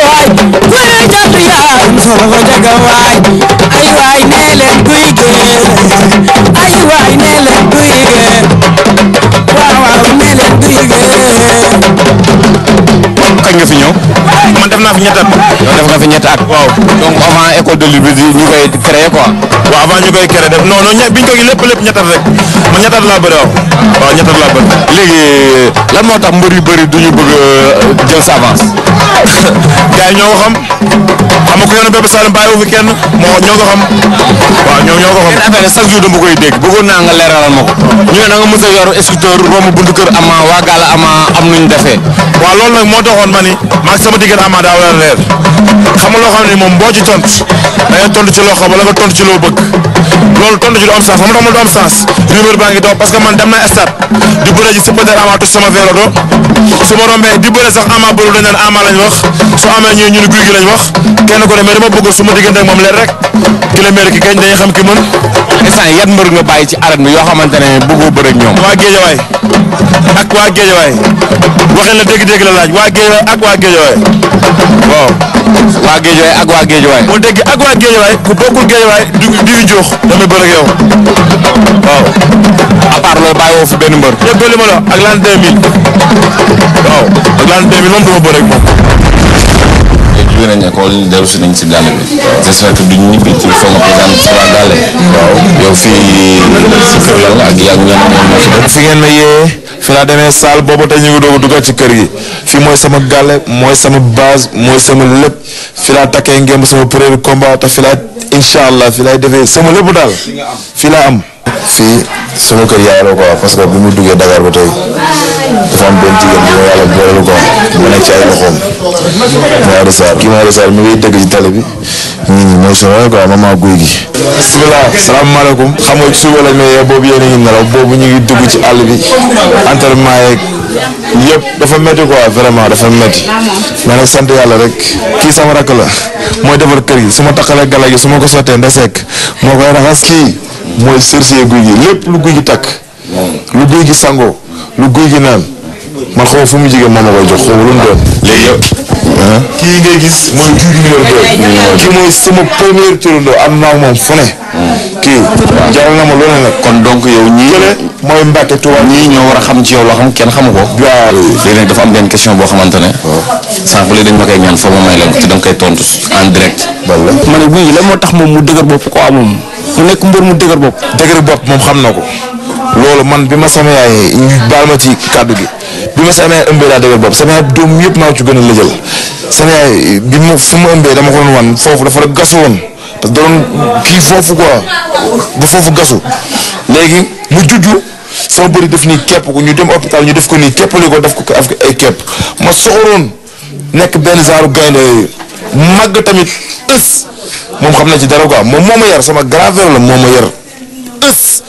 waay guy jatu yaram soo ko jaga waay ay waay nee leen guy ge ay waay nee leen guy ge waaw waaw nee leen guy ge. kañ nga fi ñëw. man def naa fi ñetti at. yow def nga fi ñetti at. waaw donc avant école de lutte bi ñu koy créé quoi. waaw avant ñu koy créé def non non biñ ko lépp ñetti at rek man ñetti at laa bëri waaw ñetti at laa bëri. léegi lan moo tax mbër yu bëri du ñu bëgg jël sa avance. gars yi ñoo ko xam ku yoonu Bébé Saloum bàyyiwu fi kenn ñoo ko xam waaw ñoo ko xam. benn affaire chaque jour dama koy dégg bëggoon naa nga leeralal ma ko. ñu ne da nga mës a yor scooter romb buntu kër Ama waa Gala Ama am nuñ defee. waaw loolu nag moo taxoon ma ni maag sama diggante Ama daa war a leer xam nga loo xam ne moom boo ci tontu da ngay tontu ci loo xam wala nga tontu ci loo bëgg loolu tontu ci lu am sens xam nga du am sens rumeur baa ngi daw parce que man dem na stade di bëre ji supporter Ama tous sama vélo do su ma rombee di bëre sax Ama bëru dañ naan Ama lañ wax su amee ñu ni guy gi lañ wax kenn ko ne mais dama bëgg su ma diggante ak moom leer rek ki la mère ki gañ dañuy xam ki mën. instant yan mbër nga bàyyi ci arène bi yoo xamante ne bëggoo bëre ak ñoom. waa Géejawaay ak waa Géejawaay waxee la dégg-dégg la laaj waa Géejawaay ak waa Géejawaay waaw. waa Géejawaay ak waa Géejawaay. boo dégg ak waa Géejawaay ku bokkul Géejawaay di fi jox damay bëre ak yow waaw. à part loolu bàyyi woo fi benn mbër. déggoo li ma la ak l'an 2000 waaw ak l'an 2000 moom dama bëre ak moom. jóge nañ école dellu si nañ si gàlle bi j'espère que duñ ñibbi ci foo nga présenté si waa gàlle. waaw yow fii si kër la ak yàgg ngeen moom moo fi fi ngeen ma yee fi laa demee salle boobu tey ñu ngi doog a duggaat ci kër gi fii mooy sama gàlle mooy sama base mooy sama lépp fi laa takkee ngemb sama premier combat te fi laa incha allah fi laay defee sama lépp daal fii laa am. fii sama kër yaay la quoi parce que bi mu duggee Dakar ba tey dafa am benn jigéen bi ma yàlla boolelu quoi mu nekk ci ay loxoom Maodo Sarr kii Maodo Sarr mi ngi dëgg ci tali bi nit ñi mooy sama quoi maman guy gi. bisimilah salaamaaleykum xam nga suba la mais boobu yéen a ngi nelaw boobu ñu ngi dugg ci àll bi entraînement yeeg yëpp dafa métti quoi vraiment dafa métti mais nag sant yàlla rek kii sama rakk la mooy defar kër gi su ma takkalee gala gi su ma ko sottee ndeseek moo koy raxas kii. mooy certifié guy gi lépp lu guy gi takk lu guy gi sangoo lu guy gi naan man xaw ma fu mu jigéen moom ma koy jox xaw ma lu mu doon. léegi yow kii ngay gis mooy guy gi numéro 2 kii mooy sama premier turandoo am naa moom fu ne kii jaral na ma lu ne nag. kon donc yow ñii mooy Mbacke Touba ñii ñoo war a xam ci yow loo xam kenn xamu ko. waaw léegi nag dafa am benn question boo xamante ne. sànq léegi dañ ma koy ñaan foo ma may leen te da nga koy tontu en direct. walla ma ne guy gi lan moo tax moom mu dëgër bopp quoi moom mu nekk mbër mu dëgër bopp. dëgër bopp moom xam na ko loolu man bi ma sama yaay baal ma ci kàddu gi bi ma sama yaay ëmbee daa dëgër bopp sama yaay doom yëpp maa ci gën a lëjal sama yaay bi ma fu ma ëmbee dama ko doon wan foofu dafa gasu woon parce que da doon kii foofu quoi ba foofu gasu léegi mu jujju sama bëri def nii képp ko ñu dem hôpital ñu def ko nii képpali ko def ko ay képp ma soxoroon nekk benn genre gaynde yooyu màgg tamit ës moom xam na ci dara quoi moom moo ma yar sama grand frère la moo ma yar ës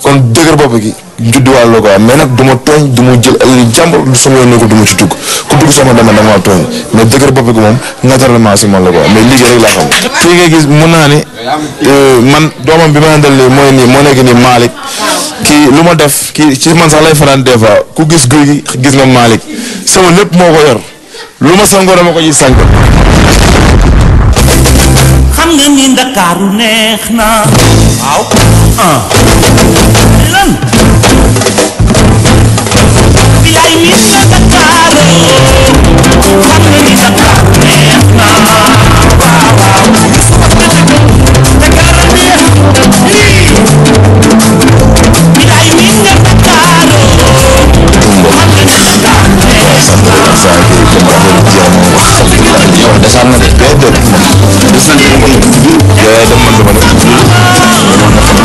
kon dëgër bopp gi judduwaale la quoi mais nag du ma tooñ du ma jël ay jàmbur du sama yoon ne ko du ma ci dugg ku dugg sama dama tooñ mais dëgër bopp gi moom naturellement si man la quoi mais liggéey rek laa xam. kii nga gis mun naa ni man doomam bi ma àndal nii moo nekk nii Malick kii lu ma def kii ci man sax lay fanaan des fois ku gis guy gi gis nga Malick sama lépp moo ko yor lu ma sangoo dama ko ci sang. xam nga ni Ndakaaru neex na waaw lan bilaay nit na Ndakaaru xam nga ni Ndakaaru neex na waaw waaw Ndakaaru neex lii bilaay nit na Ndakaaru xam nga ni Ndakaaru neex yow desaan na de. des nañ ko mën yaay dem man dama def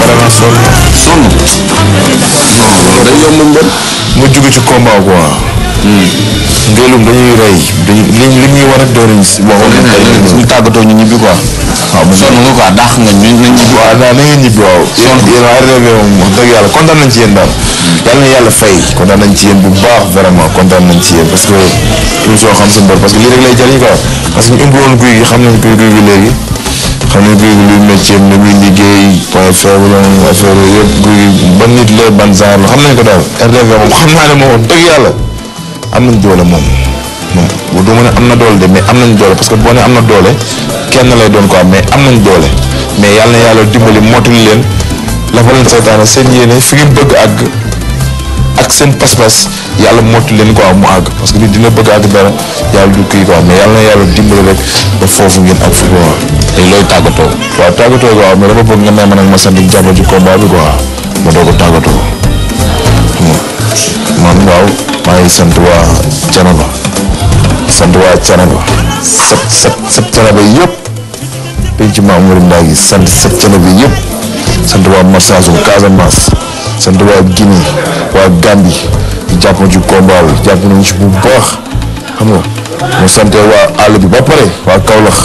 vraiment sonn non loolu day yomb mbër mu jóge ci combat quoi ngélum dañuy rey li ñuy war a doon waxoon ñu tàggatoo ñu ñibbi quoi. waaw mu sonn nga quoi dàq nga ñu ñibbi. waaw na ngeen ñibbi waaw yéen waa RDV moom wax dëgg yàlla kontaan nañ ci yéen daal yàlla na yàlla fay kontaan nañ ci yéen bu baax vraiment kontaan nañ ci yéen parce que émission xam sa mbër parce que lii rek lay jëriñ quoi parce que ñu ëmb woon guy gi xam nañ guy gi léegi xam ne guy gi luy métier na muy liggéey point faible affaire yëpp guy gi ban nit la ban genre la xam nañ ko daal RDV moom xam naa ne moom dëgg yàlla am nañ doole moom bu du ma ne am na doole de mais am nañ doole parce que boo ne am na doole kenn lay doon quoi mais am nañ doole mais yàlla na yàlla dimbali mottali leen la fa leen seytaane seen yéene fi ngeen bëgg àgg ak seen pas-pas yàlla mottali leen quoi mu àgg parce que nit dina bëgg àgg dara yàlla du kii quoi mais yàlla na yàlla dimbali rek ba foofu ngeen ak fi quoi. te looy tàggatoo. waaw tàggatoo quoi mais dama bëgg nga may ma nag ma sant jàpp ci combat bi quoi ma doog a tàggatoo man waaw maa ngi sant waa Thiénaba sant waa Thiénaba sët Thiénaba yëpp penc Mamour Ndaa sant sët Thiénaba yëpp sant waa Marsassoum Casamance sant waa Guinée waa Gambie jàpp na ci combat bi jàpp nañu ci bu baax xam nga mu sant waa àll bi ba pare waa Kaolack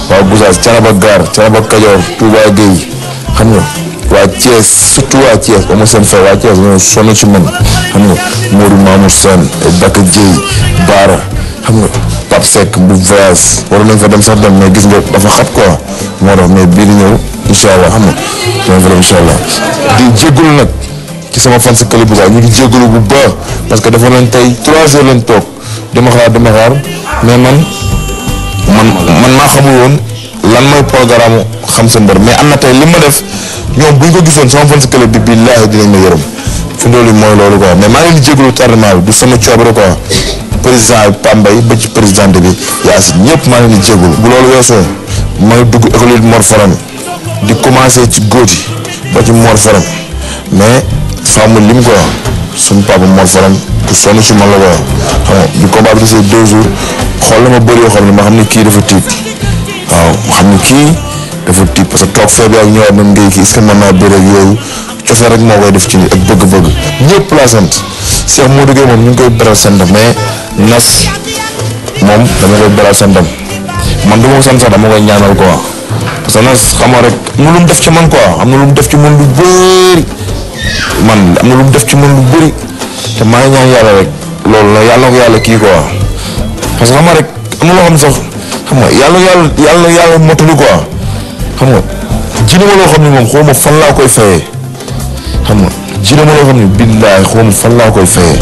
waa Gossas Thiénaba Gare Thiénaba Kajoor Touba Gueye xam nga waa Thiès surtout waa Thiès ba seen fay waa Thiès ñoo sonn ci man xam nga Modou Mamour Sène Baka Dieye Baara xam nga Pape Seck bu voyage waroon nañ fa dem sax dem mais gis nga dafa xat quoi moo tax mais bii di ñëw incha allah xam nga dinañ fa dem incha allah di jégalu nag ci sama fan si kële bu baax ñu ngi jégalu bu baax parce que dafa nañ tey 3 heures lañ toog dama xaar mais man maa xamul woon lan mooy programme xam sa mbër mais am na tey li ma def ñoom bu ñu ko gisoon sama fan si kële bi billaahi dinañ ma yërëm fi loolu mooy loolu quoi mais maa ngi leen di jégalu tardement bi du sama coobare quoi. président Pambay ba ci présidente bi Yacine ñëpp maa ngi leen di jégalu bu loolu weesoo maa ngi dugg école Mor Faram di commencé ci góoti ba ci Mor Faram mais faamu lim quoi suñu papa Mor Faram ku sonn ci man la quoi xam nga du combat bi desee 2 jours xool na ma bëri yoo xam ne ma xam ne kii dafa tiit waaw ma xam ne kii dafa tiit parce que toog fee bi ak ñëwaat même ngay kii est-ce que mën naa bëre ak yooyu cofee rek moo koy def ci nit ak bëgg-bëgg ñëpp laa sant Cheikh Modou Gueye moom ñu ngi koy beral sant mais Nas moom dama koy beral santam man du ma sant sax dama koy ñaanal quoi parce que Nas xam nga rek am na lu mu def ci man quoi am na lu mu def ci man lu bëri man am na lu mu def ci man lu bëri te maa ngi ñaan yàlla rek loolu la yàlla ko yàlla kii quoi parce que xam nga rek am na loo xam ne sax xam nga yàlla motali quoi xam nga ji ma loo xam ne moom xaw ma fan laa koy fayee xam nga ji ma loo xam ne billaay xaw ma fan laa koy fayee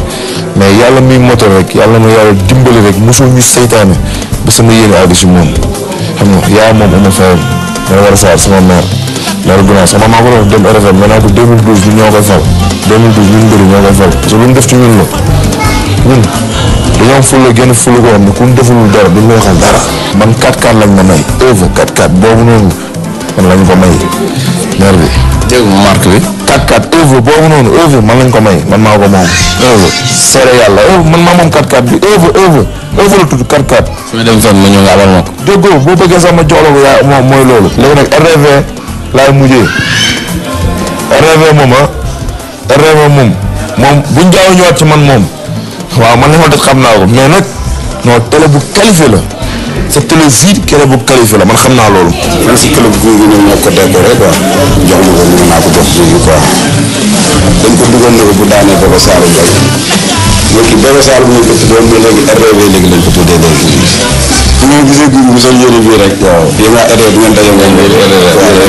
mais yàlla miy motal rek yàlla na yàlla dimbali rek mosul ñu seytaane ba sama yéene àgg si moom xam nga yaa moom ama fayam dana war a saar sama mère Gounass sama maa ko doon dem RFM mais naa ko 2012 ñun ñoo koy fal 2012 ñun mbëri ñoo koy fal parce que lu mu def ci ñun la ñun dañoo am fulla génn fulla ko xam ne ku ñu defulul dara duñ lay xam dara man 4-4 lañ ma may Evo 4-4 boobu noonu man lañ ko may mère bi dégg nga marque bi 4-4 Evo boobu noonu Evo man lañ ko may man maa ko moom Evo seere yàlla Evo man maa moom 4-4 bi Evo la tudd 4-4 su ma dem fenn ma ñëw nga abal ma ko déggoo boo bëggee sax ma jox la ko yaa moom mooy loolu léegi nag RDV laay mujjee RDV moom buñ jaaw ñëwaat ci man moom waaw man li ma def xam naa ko mais nag non télé bu qualifié la sa télé vide télé bu qualifié la man xam naa loolu. man si club guy gi ñoom ñoo ko décoré quoi jox ma ko mën naa ko jox guy gi quoi dañ ko dugal na ko bu daanee Bébé Saloum rek léegi Bébé Saloum ñu ko tuddoon mais léegi RDV léegi lañ ko tuddee léegi bu ngeen gisee guy gi mu sol yére bii rek waaw yéen waa RDV bu ngeen daje